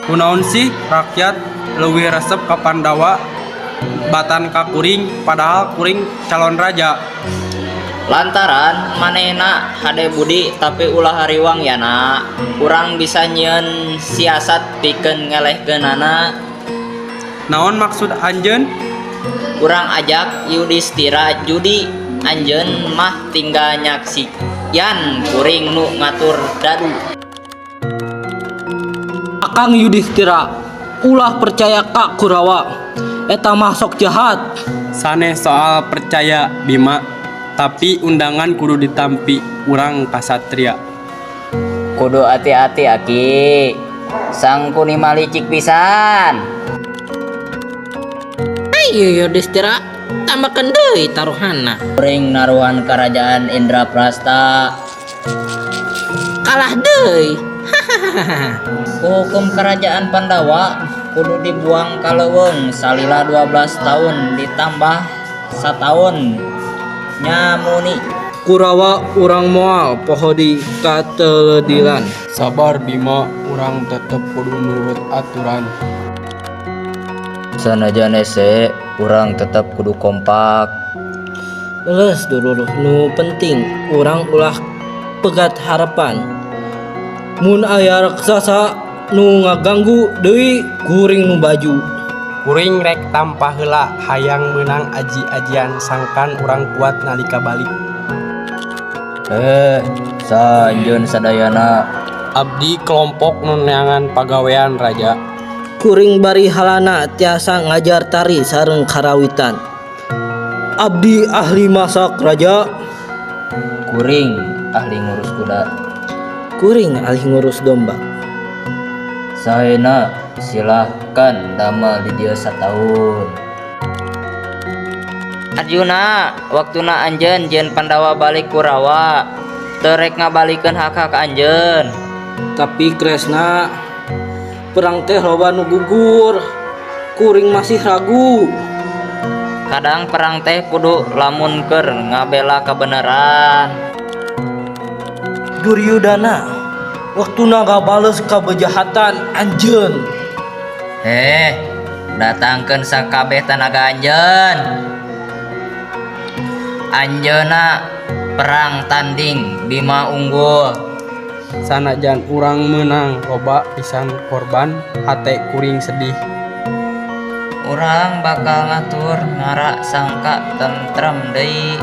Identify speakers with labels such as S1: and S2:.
S1: Kunaon sih rakyat leuwih resep ka Pandawa batan ka kuring padahal kuring calon raja.
S2: Lantaran manehna hade budi tapi ulah hariwang yana. Urang bisa nyieun siasat pikeun ngelehkeunana.
S1: Naon maksud anjeun?
S2: Urang ajak Yudhistira judi, anjeun mah tinggal nyaksian kuring nu ngatur dadu.
S3: Akang Yudhistira, ulah percaya ka Kurawa. Eta mah sok jahat.
S1: Saneh soal percaya Bima, tapi undangan kudu ditampi urang kasatria.
S2: Kudu hati-hati Aki. Sang Kunima licik pisan.
S4: Ayo Yudhistira, tambahkeun deui taruhanna.
S2: Kuring naruhan kerajaan Indraprasta.
S4: Kalah deui.
S2: Hukum kerajaan Pandawa kudu dibuang ka leuweung salila 12 tahun ditambah satahun nyamuni.
S3: Kurawa urang moal poho di kateledilan.
S1: Sabar Bima, urang tetep kudu nurut aturan.
S2: Sanajan ese urang tetap kudu kompak.
S3: Leus dulu nu penting urang ulah pegat harapan. Mun aya raksasa nu ngaganggu deui kuring nu baju.
S1: Kuring rek tampah heula hayang menang aji-ajian sangkan urang kuat nalika balik.
S2: Sanjeun sadayana
S1: Abdi kelompok nu neangan pagawean raja.
S3: Kuring bari halana tiasa ngajar tari sareng karawitan. Abdi ahli masak raja.
S2: kuring ahli ngurus kuda.
S3: Kuring ahli ngurus domba.
S2: Saena silahkan damel di dieu sataun. Arjuna, waktuna anjeun jeung Pandawa balik Kurawa. Teu rek ngabalikeun hak-hak anjeun.
S3: Tapi Kresna, perang teh loba nu gugur. Kuring masih ragu.
S2: Kadang perang teh kudu lamun keur ngabela kebenaran.
S3: Duryudana, waktuna ngabales kabejahatan anjeun.
S2: Datangkeun sakabeh tanaga anjeun. Anjeunna perang tanding Bima unggul.
S1: Sanajan urang menang loba pisan korban, hate kuring sedih.
S2: Urang bakal ngatur ngara sangka tentrem deui.